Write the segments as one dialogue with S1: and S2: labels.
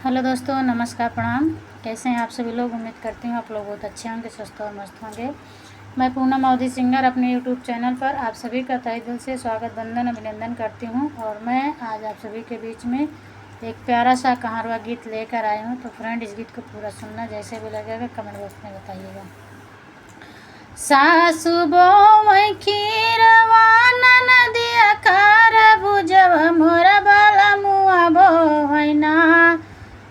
S1: Hello दोस्तों, नमस्कार, प्रणाम। कैसे हैं आप सभी लोग? उम्मीद करती हूँ आप लोग बहुत अच्छे होंगे, स्वस्थ और मस्त होंगे। मैं पूनम अवधि सिंगर अपने यूट्यूब चैनल पर आप सभी का तहे दिल से स्वागत, वंदन, अभिनंदन करती हूँ। और मैं आज आप सभी के बीच में एक प्यारा सा कहारवा गीत लेकर आई हूँ। तो फ्रेंड, इस गीत को पूरा सुनना, जैसे भी लगेगा कमेंट बॉक्स में बताइएगा। सासु बोमै खीरवा नदिया कार बुझब मोरा बाला मुआ बोवैना,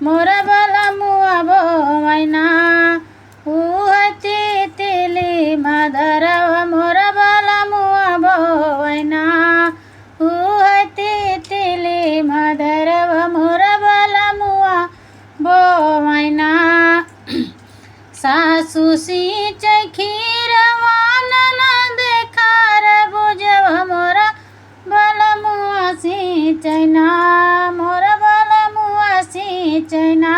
S1: मोरा बाला मुआ बोवैना, उहती तिली मदरवा मोरा बाला मुआ बोवैना, उहती तिली मदरवा मोरा बाला मुआ बोवैना। सासु सिंचै खीरवा ननद खार बुझब मोरा बाला मुआ सिंचैना, मोरा बाला मुआ सिंचैना,